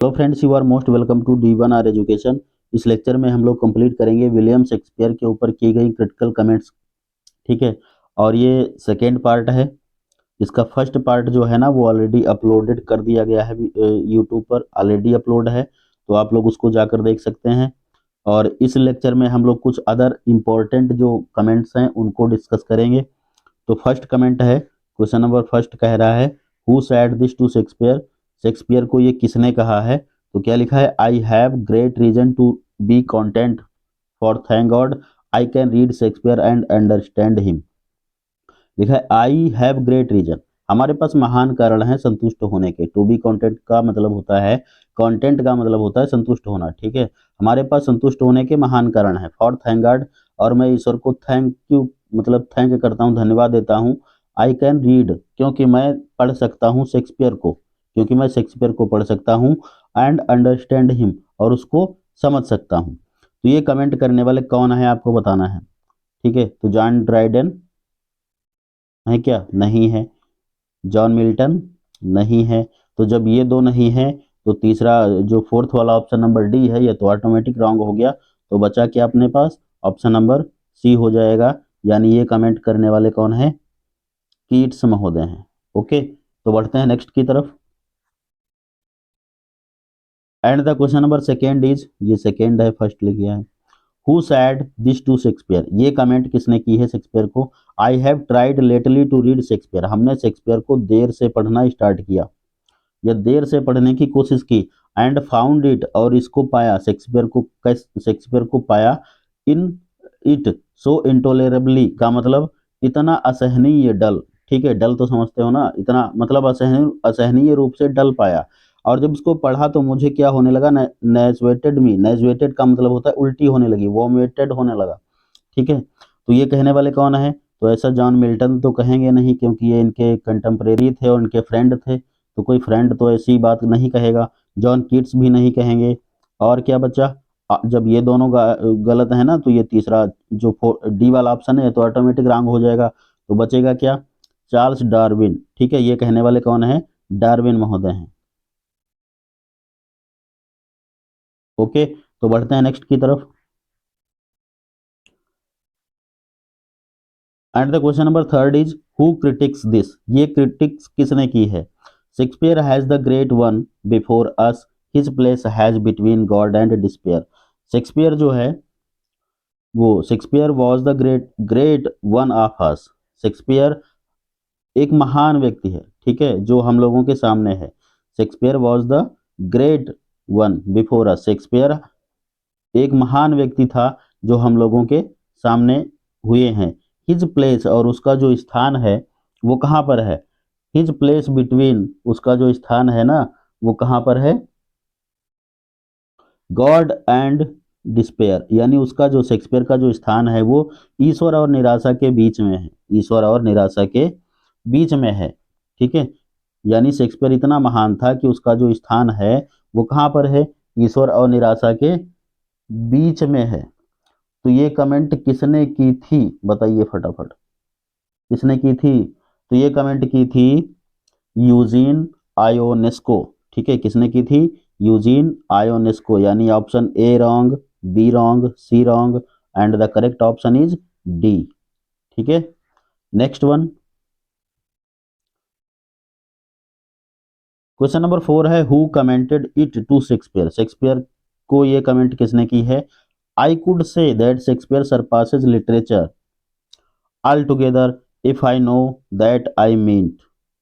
Hello friends, you are most welcome to D1 R education. इस lecture में हम लोग कंप्लीट करेंगे विलियम शेक्सपियर के ऊपर की गई क्रिटिकल कमेंट्स। ठीक है, और ये सेकेंड पार्ट है। इसका फर्स्ट पार्ट जो है ना वो ऑलरेडी अपलोडेड कर दिया गया है, यूट्यूब पर ऑलरेडी अपलोड है, तो आप लोग उसको जाकर देख सकते हैं। और इस लेक्चर में हम लोग कुछ अदर इम्पोर्टेंट जो कमेंट्स हैं उनको डिस्कस करेंगे। तो फर्स्ट कमेंट है, क्वेश्चन नंबर फर्स्ट कह रहा है who said this to Shakespeare. Shakespeare को ये किसने कहा है? तो क्या लिखा है, I have great reason to be content for thank God I can read Shakespeare and understand him. लिखा है आई हैव ग्रेट रीजन, हमारे पास महान कारण है संतुष्ट होने के। टू बी कॉन्टेंट का मतलब होता है, कंटेंट का मतलब होता है संतुष्ट होना। ठीक है, हमारे पास संतुष्ट होने के महान कारण है। फॉर थैंक गॉड, और मैं ईश्वर को थैंक यू मतलब थैंक करता हूँ, धन्यवाद देता हूँ। आई कैन रीड, क्योंकि मैं पढ़ सकता हूँ शेक्सपियर को, क्योंकि मैं शेक्सपियर को पढ़ सकता हूँ। एंड अंडरस्टैंड हिम, और उसको समझ सकता हूँ। तो ये कमेंट करने वाले कौन है आपको बताना है। ठीक है, तो जॉन ड्राइडन है क्या? नहीं है। जॉन मिल्टन नहीं है। तो जब ये दो नहीं है तो तीसरा जो फोर्थ वाला ऑप्शन नंबर डी है ये तो ऑटोमेटिक रॉन्ग हो गया। तो बचा क्या अपने पास? ऑप्शन नंबर सी हो जाएगा। यानी ये कमेंट करने वाले कौन है? कीट्स महोदय हैं। ओके, तो बढ़ते हैं नेक्स्ट की तरफ। And the question number second is, ये सेकेंड है, फर्स्ट लिख गया है। Who said this to Shakespeare, ये कमेंट किसने की है शेक्सपियर को? I have tried lately to read Shakespeare, हमने शेक्सपियर को देर से पढ़ना स्टार्ट किया या देर से पढ़ने की कोशिश की। एंड फाउंड इट, और इसको पाया, शेक्सपियर को पाया। इन इट सो इंटोलेरेबली का मतलब इतना असहनीय डल। ठीक है, डल तो समझते हो ना, इतना मतलब असहनीय असहनीय रूप से डल पाया। और जब इसको पढ़ा तो मुझे क्या होने लगा, नेजवेटेड मी, नेजवेटेड का मतलब होता है उल्टी होने लगी, वोमिटेड होने लगा। ठीक है, तो ये कहने वाले कौन है? तो ऐसा जॉन मिल्टन तो कहेंगे नहीं, क्योंकि ये इनके कंटेम्प्रेरी थे और इनके फ्रेंड थे, तो कोई फ्रेंड तो ऐसी बात नहीं कहेगा। जॉन कीट्स भी नहीं कहेंगे। और क्या बचा? जब ये दोनों गलत है ना, तो ये तीसरा जो डी वाला ऑप्शन है तो ऑटोमेटिक रॉन्ग हो जाएगा। तो बचेगा क्या? Charles Darwin. ठीक है, ये कहने वाले कौन है? डार्विन महोदय हैं। ओके, तो बढ़ते हैं नेक्स्ट की तरफ। And the question number third is who critics this, ये क्रिटिक्स किसने की है? Shakespeare has the great one before us, his place has between God and despair. Shakespeare जो है वो, Shakespeare was the great great one of us. Shakespeare एक महान व्यक्ति है, ठीक है, जो हम लोगों के सामने है। Shakespeare was the great one before us, Shakespeare एक महान व्यक्ति था जो हम लोगों के सामने हुए हैं। हिज प्लेस, और उसका जो स्थान है वो कहाँ पर है? हिज प्लेस बिटवीन, उसका जो स्थान है ना वो कहाँ पर है? गॉड एंड डिस्पेयर, यानी उसका जो शेक्सपियर का जो स्थान है वो ईश्वर और निराशा के बीच में है, ईश्वर और निराशा के बीच में है। ठीक है, यानी शेक्सपियर इतना महान था कि उसका जो स्थान है वो कहाँ पर है? ईश्वर और निराशा के बीच में है। तो ये कमेंट किसने की थी बताइए फटाफट, किसने की थी? तो ये कमेंट की थी यूजीन आयोनेस्को। ठीक है, किसने की थी? Eugene Ionesco. यानी option A wrong, B wrong, C wrong, and the correct option is D. ठीक है, next one. Question number four है who commented it to Shakespeare, Shakespeare को ये कमेंट किसने की है? I could say that Shakespeare surpasses literature all together if I know that I mean.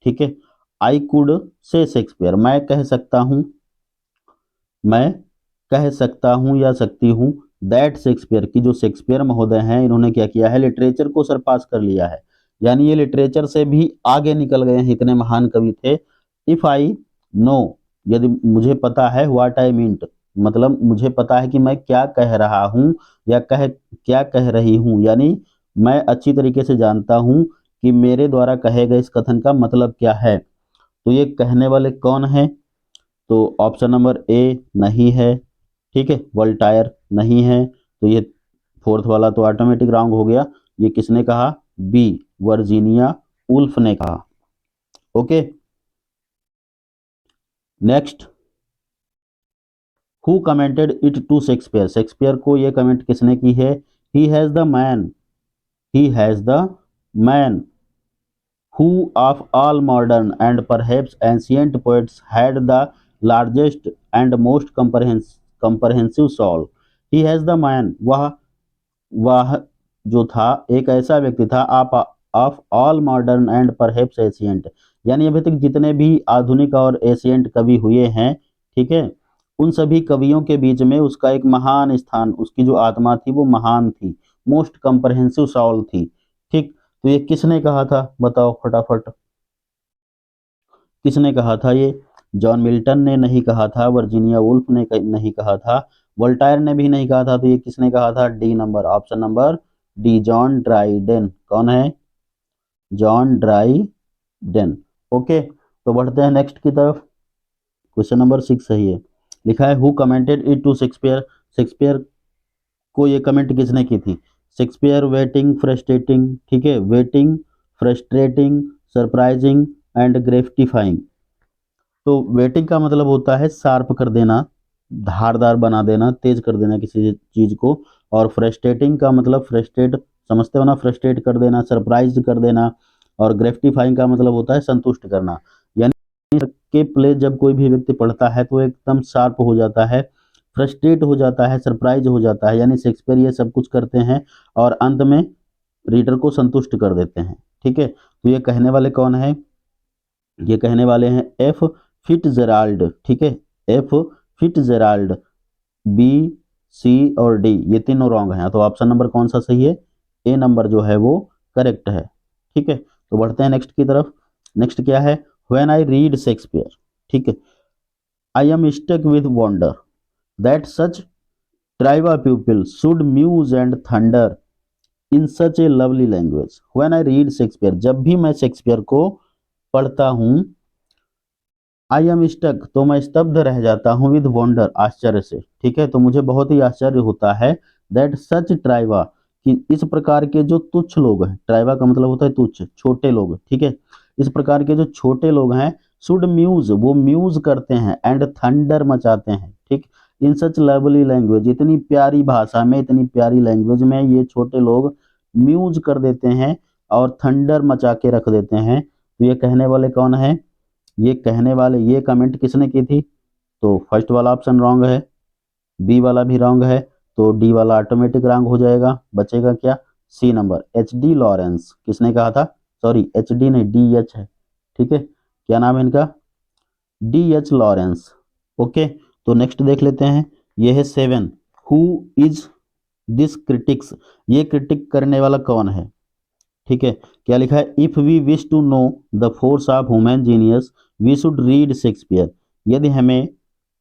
ठीक है, आई कुड से शेक्सपियर, मैं कह सकता हूं, मैं कह सकता हूं या सकती हूं दैट शेक्सपियर की, जो शेक्सपियर महोदय हैं इन्होंने क्या किया है? लिटरेचर को सरपास कर लिया है, यानी ये लिटरेचर से भी आगे निकल गए हैं, इतने महान कवि थे। इफ आई नो, यदि मुझे पता है, व्हाट आई मीन, मतलब मुझे पता है कि मैं क्या कह रहा हूं या क्या कह रही हूं, यानी मैं अच्छी तरीके से जानता हूं कि मेरे द्वारा कहे गए इस कथन का मतलब क्या है। तो ये कहने वाले कौन है? तो ऑप्शन नंबर ए नहीं है। ठीक है, वोल्टायर नहीं है, तो ये फोर्थ वाला तो ऑटोमेटिक रॉन्ग हो गया। ये किसने कहा? बी, वर्जीनिया उल्फ ने कहा। Okay, next. Who commented it to Shakespeare, Shakespeare को ये कमेंट किसने की है? He has the man, he has the man who of all modern and perhaps ancient poets had the largest and most comprehensive soul. He has the man, वह जो था एक ऐसा व्यक्ति था आप of all modern and perhaps ancient, यानी अभी तक जितने भी आधुनिक और एशियंट कवि हुए हैं, ठीक है, उन सभी कवियों के बीच में उसका एक महान स्थान, उसकी जो आत्मा थी वो महान थी, मोस्ट कंप्रहेंसिव सॉल थी। ठीक, तो ये किसने कहा था बताओ फटाफट, किसने कहा था ये? जॉन मिल्टन ने नहीं कहा था, वर्जीनिया वुल्फ ने नहीं कहा था, वोल्टायर ने भी नहीं कहा था, तो ये किसने कहा था? D number, option number D, John Dryden. कौन है? John Dryden. ओके, तो बढ़ते हैं नेक्स्ट की तरफ। क्वेश्चन नंबर 6 सही है। लिखा है who commented it to Shakespeare, Shakespeare को ये कमेंट किसने की थी? शेक्सपियर वेटिंग फ्रस्ट्रेटिंग, ठीक है, waiting frustrating surprising and gratifying. तो वेटिंग का मतलब होता है शार्प कर देना, धारदार बना देना, तेज कर देना किसी चीज को, और फ्रस्ट्रेटिंग का मतलब फ्रस्ट्रेट, समझते हो ना, फ्रस्ट्रेट कर देना, सरप्राइज कर देना, और ग्रेटिफाइंग का मतलब होता है संतुष्ट करना। यानी के प्ले जब कोई भी व्यक्ति पढ़ता है तो एकदम शार्प हो जाता है, फ्रस्ट्रेट हो जाता है, सरप्राइज हो जाता है, यानी शेक्सपियर ये सब कुछ करते हैं और अंत में रीडर को संतुष्ट कर देते हैं। ठीक है, तो ये कहने वाले कौन है? ये कहने वाले हैं एफ फिट्जराल्ड। ठीक है, एफ फिट्जराल्ड। बी, सी और डी ये तीनों रॉन्ग हैं, तो ऑप्शन नंबर कौन सा सही है? ए नंबर जो है वो करेक्ट है। ठीक है, तो बढ़ते हैं नेक्स्ट की तरफ। नेक्स्ट क्या है? व्हेन आई रीड शेक्सपियर, ठीक है, I am stuck with wonder that such tribal people should muse and thunder in such a lovely language. When I read Shakespeare, जब भी मैं शेक्सपियर को पढ़ता हूं, आई एम स्टक तो मैं स्तब्ध रह जाता हूँ, विद वंडर आश्चर्य से। ठीक है, तो मुझे बहुत ही आश्चर्य होता है, दैट सच ट्राइबा कि इस प्रकार के जो तुच्छ लोग हैं, ट्राइबा का मतलब होता है तुच्छ, छोटे लोग। ठीक है, इस प्रकार के जो छोटे लोग हैं, शुड म्यूज वो म्यूज करते हैं, एंड थंडर मचाते हैं। ठीक, इन सच लवली लैंग्वेज, इतनी प्यारी भाषा में, इतनी प्यारी लैंग्वेज में ये छोटे लोग म्यूज कर देते हैं और थंडर मचा के रख देते हैं। तो ये कहने वाले कौन है? ये कहने वाले, ये कमेंट किसने की थी? तो फर्स्ट वाला ऑप्शन रॉन्ग है, बी वाला भी रॉन्ग है, तो डी वाला ऑटोमेटिक रॉन्ग हो जाएगा। बचेगा क्या? C number, H D Lawrence. किसने कहा था? सॉरी, एच डी नहीं, डी एच है। ठीक है, क्या नाम है इनका? D H Lawrence. ओके, तो नेक्स्ट देख लेते हैं। ये है 7, हु इज दिस क्रिटिक्स, ये क्रिटिक करने वाला कौन है? ठीक है, क्या लिखा है? If we wish to know the force of human genius we should read Shakespeare. यदि हमें,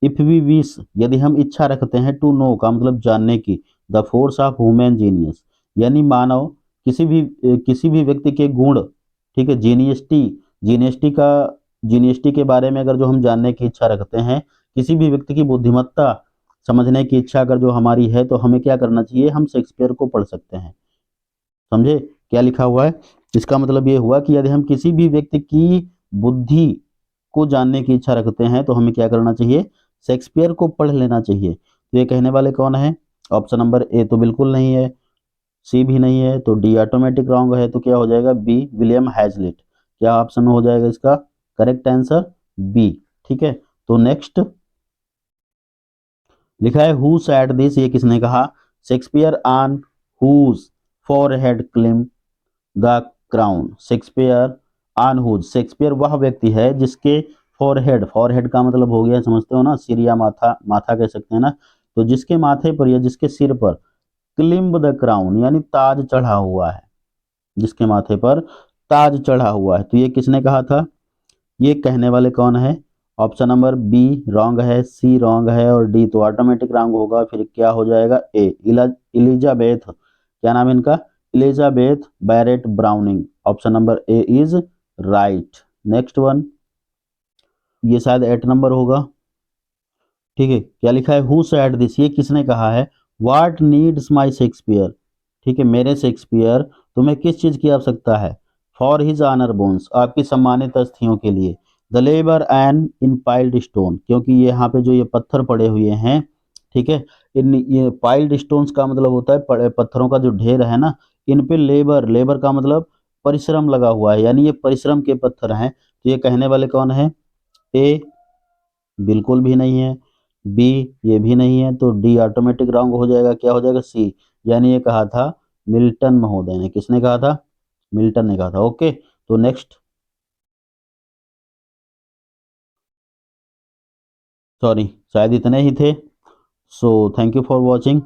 इफ वी विश यदि हम इच्छा रखते हैं, टू नो का मतलब जानने की, the force of human genius यानी मानव, किसी भी व्यक्ति के गुण, ठीक है, जीनियस्टी, जीनियस्टी का, जीनियस्टी के बारे में अगर जो हम जानने की इच्छा रखते हैं, किसी भी व्यक्ति की बुद्धिमत्ता समझने की इच्छा अगर जो हमारी है, तो हमें क्या करना चाहिए? हम शेक्सपियर को पढ़ सकते हैं। समझे क्या लिखा हुआ है? इसका मतलब ये हुआ कि यदि हम किसी भी व्यक्ति की बुद्धि को जानने की इच्छा रखते हैं, तो हमें क्या करना चाहिए? शेक्सपियर को पढ़ लेना चाहिए। तो ये कहने वाले कौन है? ऑप्शन नंबर ए तो बिल्कुल नहीं है, सी भी नहीं है, तो डी ऑटोमेटिक रॉन्ग है, तो क्या हो जाएगा? B, William Hazlitt. क्या ऑप्शन हो जाएगा इसका करेक्ट आंसर? बी। ठीक है, तो नेक्स्ट लिखा है हु सेड दिस, ये किसने कहा? Shakespeare on whose forehead claim the crown. Shakespeare on whose, Shakespeare वह व्यक्ति है जिसके फॉरहेड, फॉरहेड का मतलब हो गया, समझते हो ना, सिर या माथा, माथा कह सकते हैं ना, तो जिसके माथे पर या जिसके सिर पर क्लिम्ब द क्राउन यानी ताज चढ़ा हुआ है, जिसके माथे पर ताज चढ़ा हुआ है। तो ये किसने कहा था? ये कहने वाले कौन है? ऑप्शन नंबर बी रॉन्ग है, सी रॉन्ग है, और डी तो ऑटोमेटिक रॉन्ग होगा। फिर क्या हो जाएगा? A, Elizabeth. क्या नाम है इनका? Elizabeth Barrett Browning. Option number A is right. Next one, ये शायद 8 नंबर होगा। ठीक है, क्या लिखा है? हु सेड दिस, ये किसने कहा है? व्हाट नीड्स माय शेक्सपियर, ठीक है, मेरे शेक्सपियर तुम्हें किस चीज की आवश्यकता है? फॉर हिज ऑनर बोन्स, आपकी सम्मानित अस्थियों के लिए। The labour and in piled stone, क्योंकि ये यहाँ पे जो ये पत्थर पड़े हुए हैं, ठीक है। इन ये पाइल्ड स्टोन्स का मतलब होता है पत्थरों का जो ढेर है ना, इन पे लेबर, लेबर का मतलब परिश्रम लगा हुआ है, यानी ये परिश्रम के पत्थर हैं। तो ये कहने वाले कौन है? ए बिल्कुल भी नहीं है, बी ये भी नहीं है, तो डी ऑटोमेटिक रॉन्ग हो जाएगा। क्या हो जाएगा? सी। यानी ये कहा था मिल्टन महोदय ने। किसने कहा था? मिल्टन ने कहा था। ओके, तो नेक्स्ट, सॉरी शायद इतने ही थे। So thank you for watching.